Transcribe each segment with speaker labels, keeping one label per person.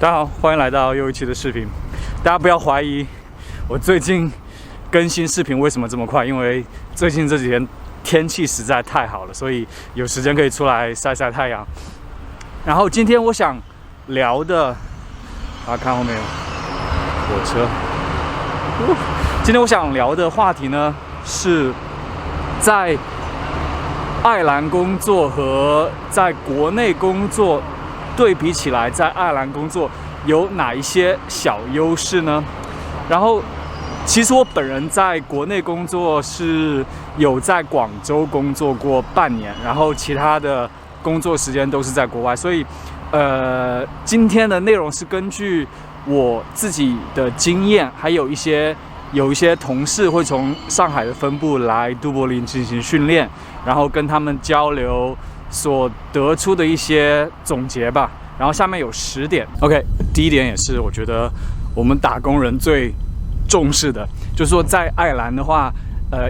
Speaker 1: 大家好，欢迎来到又一期的视频。大家不要怀疑我最近更新视频为什么这么快，因为最近这几天天气实在太好了，所以有时间可以出来晒晒太阳。然后今天我想聊的，大家看后面有火车。今天我想聊的话题呢，是在爱尔兰工作和在国内工作对比起来，在爱尔兰工作有哪一些小优势呢？然后，其实我本人在国内工作是有在广州工作过半年，然后其他的工作时间都是在国外，所以，今天的内容是根据我自己的经验，还有一些同事会从上海的分部来都柏林进行训练，然后跟他们交流所得出的一些总结吧。然后下面有10点。OK， 第一点也是我觉得我们打工人最重视的，就是说在爱尔兰的话，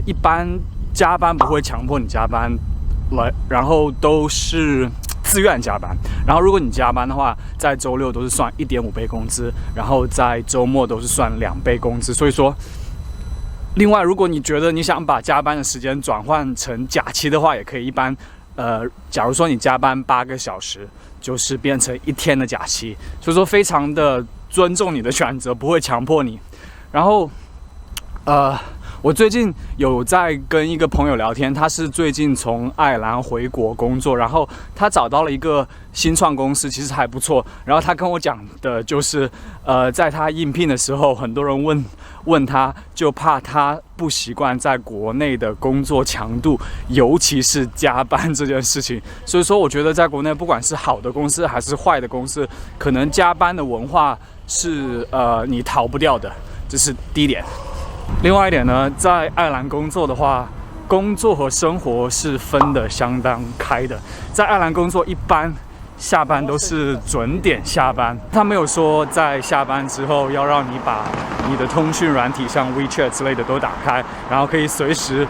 Speaker 1: 一般加班不会强迫你加班，然后都是自愿加班。然后如果你加班的话，在周6都是算1.5倍工资，然后在周末都是算2倍工资。所以说，另外如果你觉得你想把加班的时间转换成假期的话，也可以。一般假如说你加班8个小时，就是变成1天的假期。所以说非常的尊重你的选择，不会强迫你。然后我最近有在跟一个朋友聊天，他是最近从爱尔兰回国工作，然后他找到了一个新创公司，其实还不错。然后他跟我讲的就是，在他应聘的时候，很多人问他，就怕他不习惯在国内的工作强度，尤其是加班这件事情。所以说，我觉得在国内，不管是好的公司还是坏的公司，可能加班的文化是你逃不掉的，这是第一点。另外一点呢，在爱尔兰工作的话，工作和生活是分得相当开的。在爱尔兰工作，一般下班都是准点下班，他没有说在下班之后要让你把你的通讯软体像 WeChat 之类的都打开，然后可以随时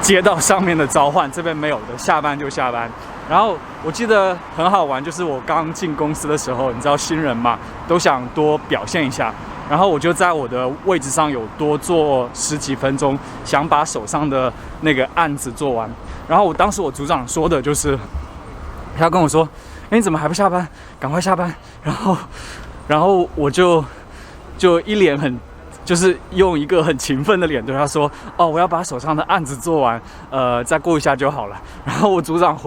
Speaker 1: 接到上面的召唤，这边没有的，下班就下班。然后我记得很好玩，就是我刚进公司的时候，你知道新人嘛，都想多表现一下。然后我就在我的位置上有多做10几分钟，想把手上的那个案子做完。然后当时我组长说的就是，他跟我说：“哎，你怎么还不下班？赶快下班！”然后我就一脸就是用一个很勤奋的脸对他说：“哦，我要把手上的案子做完，再过一下就好了。”然后我组长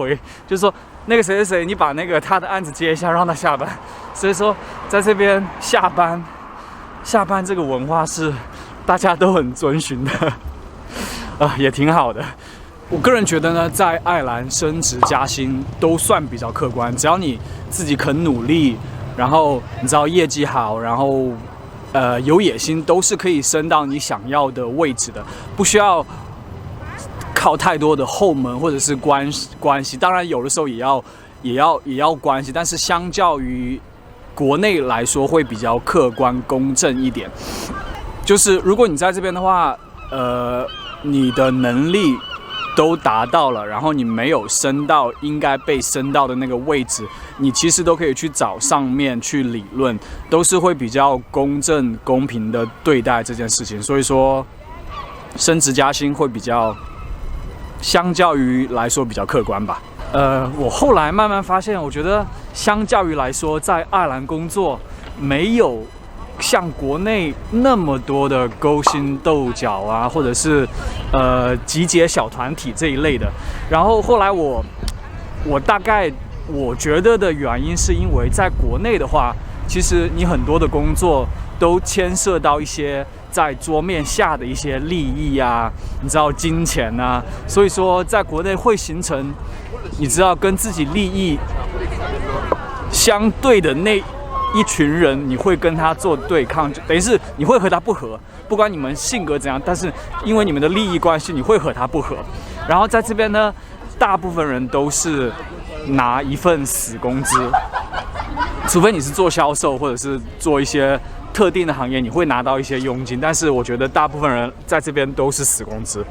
Speaker 1: 就说：“那个谁谁谁，你把那个他的案子接一下，让他下班。”所以说，在这边下班这个文化是大家都很遵循的，也挺好的。我个人觉得呢，在爱尔兰升职加薪都算比较客观，只要你自己肯努力，然后你知道业绩好，然后有野心，都是可以升到你想要的位置的，不需要靠太多的后门或者是关系。当然有的时候也要关系，但是相较于国内来说会比较客观公正一点。就是如果你在这边的话，你的能力都达到了，然后你没有升到应该被升到的那个位置，你其实都可以去找上面去理论，都是会比较公正公平的对待这件事情。所以说升职加薪会比较相较于来说比较客观吧。我后来慢慢发现，我觉得相较于来说，在爱尔兰工作没有像国内那么多的勾心斗角啊，或者是集结小团体这一类的。然后后来我大概我觉得的原因是因为在国内的话，其实你很多的工作都牵涉到一些在桌面下的一些利益啊，你知道金钱啊，所以说在国内会形成，你知道跟自己利益相对的那一群人，你会跟他做对抗，就等于是你会和他不合，不管你们性格怎样，但是因为你们的利益关系，你会和他不合。然后在这边呢，大部分人都是拿一份死工资，除非你是做销售或者是做一些特定的行业，你会拿到一些佣金，但是我觉得大部分人在这边都是死工资。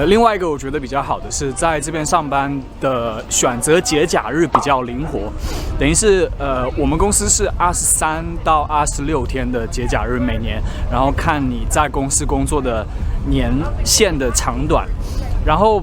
Speaker 1: 另外一个我觉得比较好的是，在这边上班的选择节假日比较灵活，等于是我们公司是23到26天的节假日每年，然后看你在公司工作的年限的长短，然后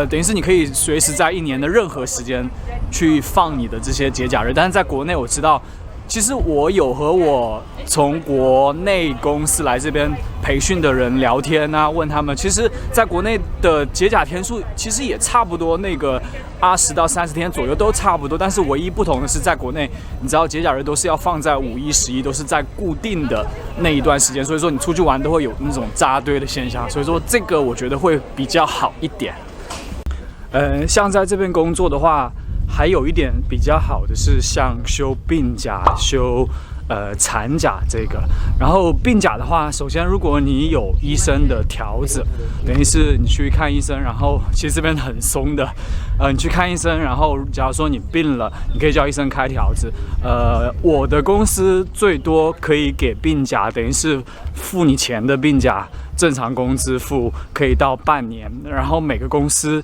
Speaker 1: 等于是你可以随时在一年的任何时间去放你的这些节假日。但是在国内我知道，其实我有和我从国内公司来这边培训的人聊天啊，问他们，其实在国内的节假天数其实也差不多，那个20到30天左右都差不多，但是唯一不同的是，在国内你知道节假日都是要放在5、1、11，都是在固定的那一段时间，所以说你出去玩都会有那种扎堆的现象，所以说这个我觉得会比较好一点。像在这边工作的话，还有一点比较好的是，像休病假、休产假这个。然后病假的话，首先如果你有医生的条子，等于是你去看医生，然后其实这边很松的，你去看医生，然后假如说你病了，你可以叫医生开条子。我的公司最多可以给病假，等于是付你钱的病假，正常工资付可以到半年，然后每个公司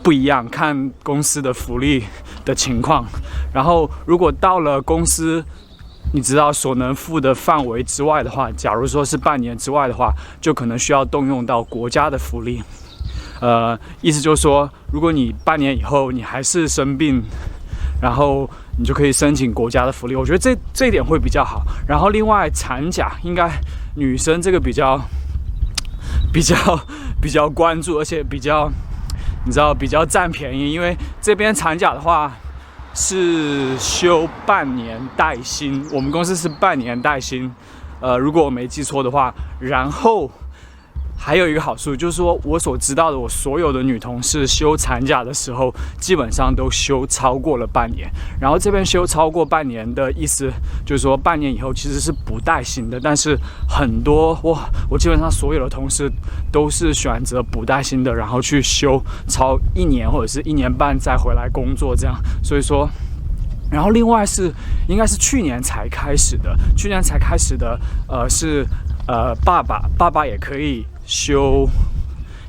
Speaker 1: 不一样，看公司的福利的情况。然后如果到了公司你知道所能付的范围之外的话，假如说是半年之外的话，就可能需要动用到国家的福利。意思就是说，如果你半年以后你还是生病，然后你就可以申请国家的福利。我觉得这一点会比较好。然后另外产假，应该女生这个比较关注，而且你知道比较占便宜，因为这边产假的话是休半年带薪，我们公司是半年带薪，如果我没记错的话。然后还有一个好处就是说，我所知道的，我所有的女同事休产假的时候，基本上都休超过了半年。然后这边休超过半年的意思就是说，半年以后其实是不带薪的。但是很多我基本上所有的同事都是选择不带薪的，然后去休超1年或者是1年半再回来工作这样。所以说。然后另外应该是去年才开始的，是爸爸也可以休，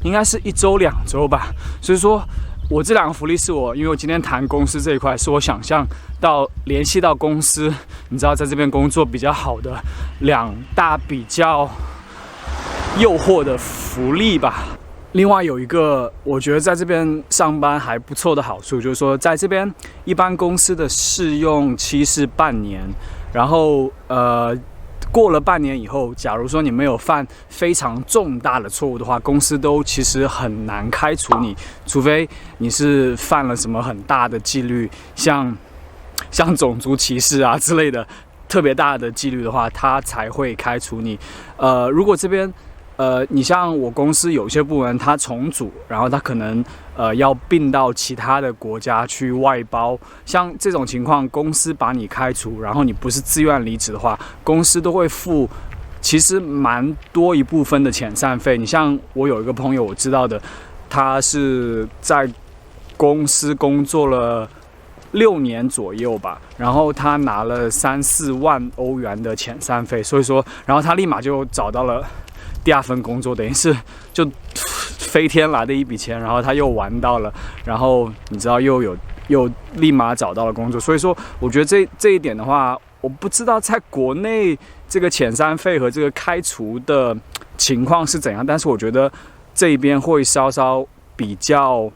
Speaker 1: 应该是1周2周吧。所以说我这2个福利是因为我今天谈公司这一块，是我想象到联系到公司，你知道在这边工作比较好的2大比较诱惑的福利吧。另外有一个我觉得在这边上班还不错的好处，就是说在这边一般公司的试用期是半年，然后过了半年以后，假如说你没有犯非常重大的错误的话，公司都其实很难开除你，除非你是犯了什么很大的纪律，像种族歧视啊之类的特别大的纪律的话，他才会开除你。如果这边你像我公司有些部门它重组，然后它可能要并到其他的国家去外包，像这种情况，公司把你开除，然后你不是自愿离职的话，公司都会付其实蛮多一部分的遣散费。你像我有一个朋友我知道的，他是在公司工作了6年左右吧，然后他拿了3、4万欧元的遣散费，所以说，然后他立马就找到了第2份工作，等于是就飞天来的一笔钱，然后他又玩到了，然后你知道又立马找到了工作。所以说我觉得这一点的话，我不知道在国内这个遣散费和这个开除的情况是怎样，但是我觉得这一边会稍稍比较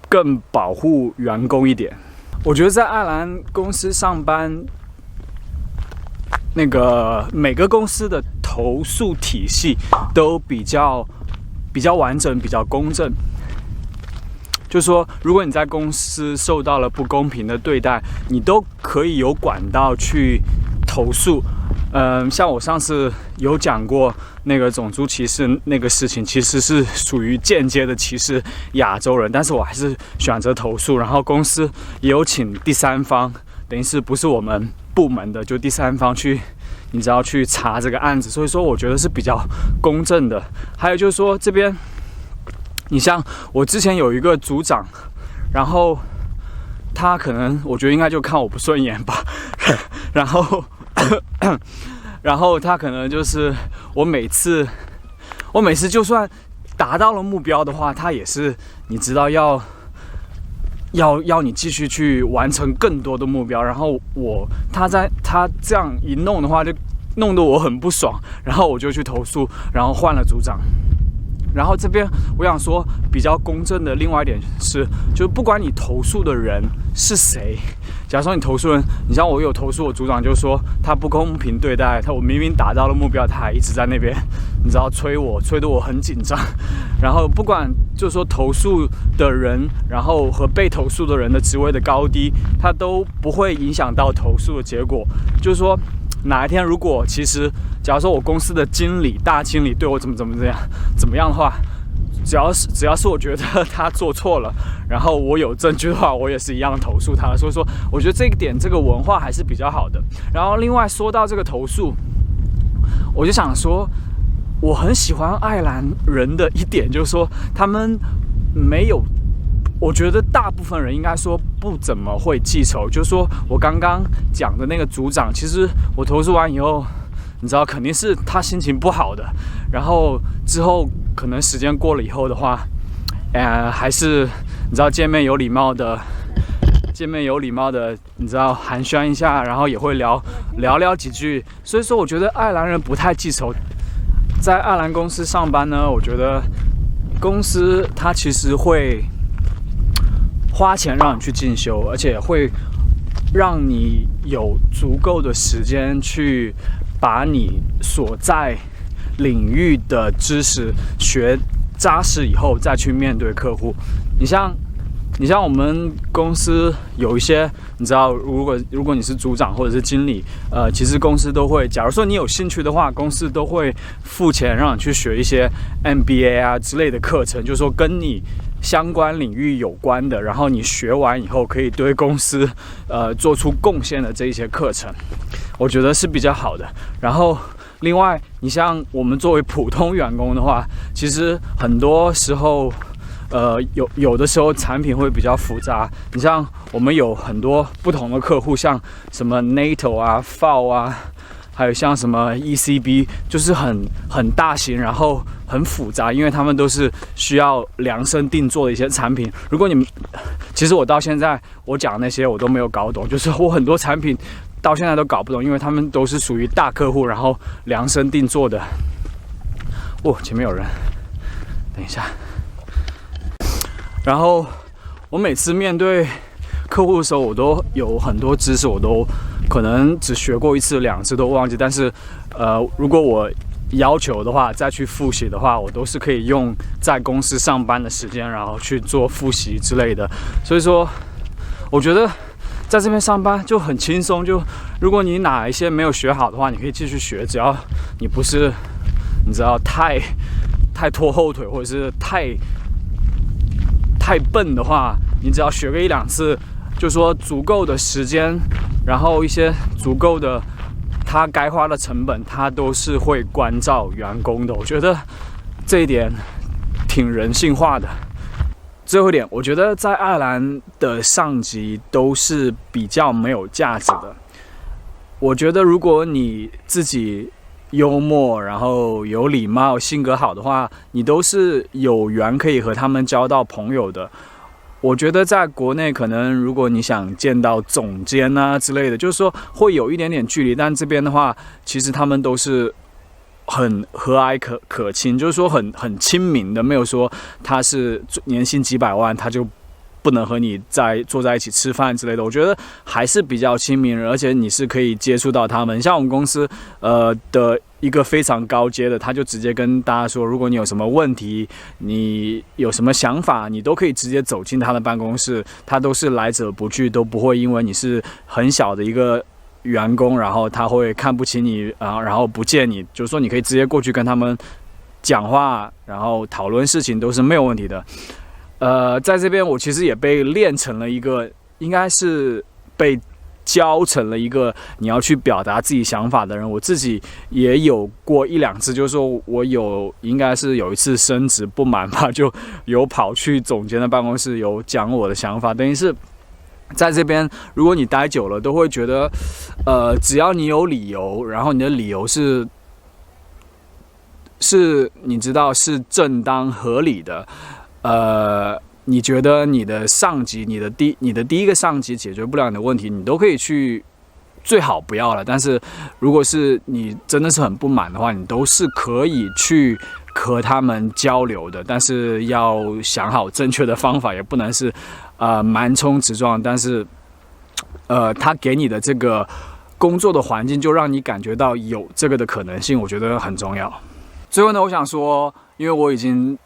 Speaker 1: 更保护员工一点。我觉得在爱尔兰公司上班，那个每个公司的投诉体系都比较完整，比较公正。就是说，如果你在公司受到了不公平的对待，你都可以有管道去投诉。像我上次有讲过那个种族歧视那个事情，其实是属于间接的歧视亚洲人，但是我还是选择投诉。然后公司也有请第3方，等于是不是我们部门的，就第3方去，你知道去查这个案子。所以说，我觉得是比较公正的。还有就是说，这边你像我之前有一个组长，然后他可能我觉得应该就看我不顺眼吧，然后他可能就是我每次就算达到了目标的话，他也是你知道要你继续去完成更多的目标。然后他这样一弄的话，就弄得我很不爽，然后我就去投诉，然后换了组长。然后这边我想说比较公正的另外一点是，就是不管你投诉的人是谁，假如说你投诉人，你像我有投诉我组长，就说他不公平对待他，我明明达到了目标，他还一直在那边，你知道催得我很紧张。然后不管就是说投诉的人，然后和被投诉的人的职位的高低，他都不会影响到投诉的结果。就是说哪一天如果其实假如说我公司的大经理对我怎么样的话，只要是我觉得他做错了，然后我有证据的话，我也是一样投诉他。所以说我觉得这个文化还是比较好的。然后另外说到这个投诉，我就想说我很喜欢爱尔兰人的一点，就是说他们没有，我觉得大部分人应该说不怎么会记仇。就是说我刚刚讲的那个组长，其实我投诉完以后，你知道肯定是他心情不好的，然后之后可能时间过了以后的话，还是你知道见面有礼貌的，你知道寒暄一下，然后也会聊几句。所以说我觉得爱尔兰人不太记仇。在爱尔兰公司上班呢，我觉得公司它其实会花钱让你去进修，而且会让你有足够的时间去把你所在领域的知识学扎实以后，再去面对客户。你像我们公司有一些，你知道，如果你是组长或者是经理，其实公司都会，假如说你有兴趣的话，公司都会付钱让你去学一些 MBA 啊之类的课程，就是说跟你相关领域有关的，然后你学完以后可以对公司做出贡献的这一些课程，我觉得是比较好的。然后另外，你像我们作为普通员工的话，其实很多时候有的时候产品会比较复杂。你像我们有很多不同的客户，像什么 NATO 啊、FAO 啊，还有像什么 ECB， 就是很大型，然后很复杂，因为他们都是需要量身定做的一些产品。如果其实我到现在我讲那些我都没有搞懂，就是我很多产品到现在都搞不懂，因为他们都是属于大客户，然后量身定做的。前面有人，等一下。然后我每次面对客户的时候，我都有很多知识，我都可能只学过1次2次都忘记。但是如果我要求的话，再去复习的话，我都是可以用在公司上班的时间，然后去做复习之类的。所以说我觉得在这边上班就很轻松，就如果你哪一些没有学好的话，你可以继续学，只要你不是你知道太拖后腿，或者是太笨的话，你只要学个1、2次，就说足够的时间，然后一些足够的他该花的成本，他都是会关照员工的。我觉得这一点挺人性化的。最后一点，我觉得在爱尔兰的上级都是比较没有价值的。我觉得如果你自己幽默，然后有礼貌，性格好的话，你都是有缘可以和他们交到朋友的。我觉得在国内可能如果你想见到总监啊之类的，就是说会有一点点距离，但这边的话其实他们都是很和蔼可亲，就是说很亲民的，没有说他是年薪几百万他就不能和你坐在一起吃饭之类的。我觉得还是比较亲民，而且你是可以接触到他们。像我们公司的一个非常高阶的，他就直接跟大家说，如果你有什么问题，你有什么想法，你都可以直接走进他的办公室，他都是来者不拒，都不会因为你是很小的一个员工，然后他会看不起你然后不见你，就是说你可以直接过去跟他们讲话，然后讨论事情都是没有问题的。在这边我其实也被练成了一个，应该是被教成了一个你要去表达自己想法的人。我自己也有过1、2次，就是说我应该是有一次升职不满吧，就有跑去总监的办公室有讲我的想法。等于是在这边如果你待久了都会觉得只要你有理由，然后你的理由是你知道是正当合理的，你觉得你的上级，你的第一个上级解决不了你的问题，你都可以去，最好不要了。但是如果是你真的是很不满的话，你都是可以去和他们交流的，但是要想好正确的方法，也不能是蛮冲直撞。但是他给你的这个工作的环境，就让你感觉到有这个的可能性，我觉得很重要。最后呢，我想说，因为我已经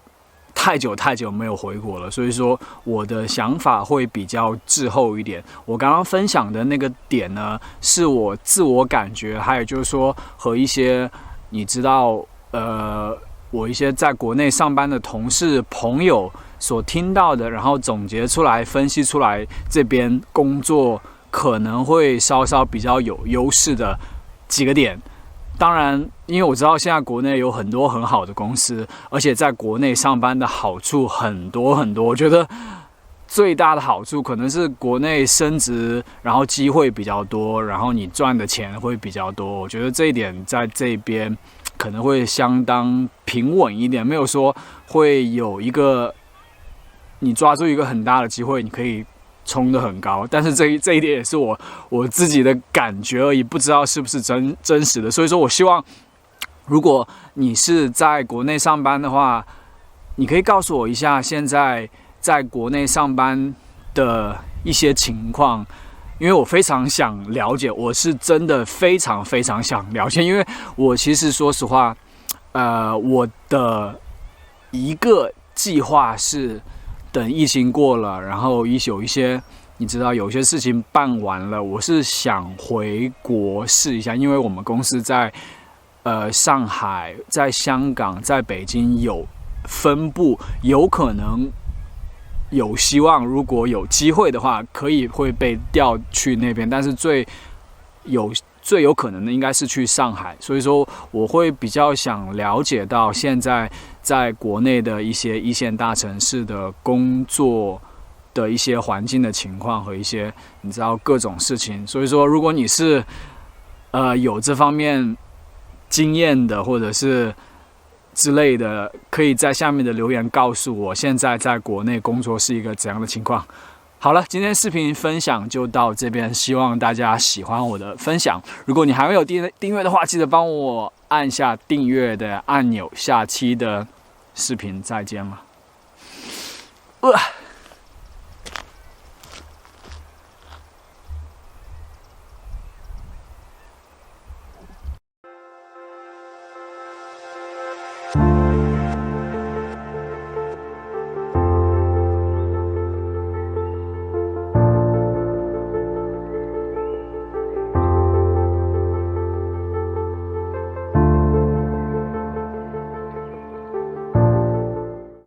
Speaker 1: 太久没有回国了，所以说我的想法会比较滞后一点。我刚刚分享的那个点呢，是我自我感觉，还有就是说和一些你知道，我一些在国内上班的同事朋友所听到的，然后总结出来、分析出来，这边工作可能会稍稍比较有优势的几个点。当然，因为我知道现在国内有很多很好的公司，而且在国内上班的好处很多很多。我觉得最大的好处可能是国内升职，然后机会比较多，然后你赚的钱会比较多。我觉得这一点在这边可能会相当平稳一点，没有说会有一个你抓住一个很大的机会，你可以冲得很高，但是这一点也是我自己的感觉而已，不知道是不是真实的。所以说我希望，如果你是在国内上班的话，你可以告诉我一下现在在国内上班的一些情况，因为我非常想了解，我是真的非常想了解，因为我其实说实话，我的一个计划是，等疫情过了，然后有一些你知道有些事情办完了，我是想回国试一下，因为我们公司在上海、在香港、在北京有分部，有可能有希望，如果有机会的话，会被调去那边，但是最有可能的应该是去上海，所以说我会比较想了解到现在在国内的一些一线大城市的工作的一些环境的情况和一些你知道各种事情。所以说，如果你是有这方面经验的，或者是之类的，可以在下面的留言告诉我，现在在国内工作是一个怎样的情况。好了，今天视频分享就到这边，希望大家喜欢我的分享。如果你还没有订阅的话，记得帮我按下订阅的按钮。下期的视频再见了。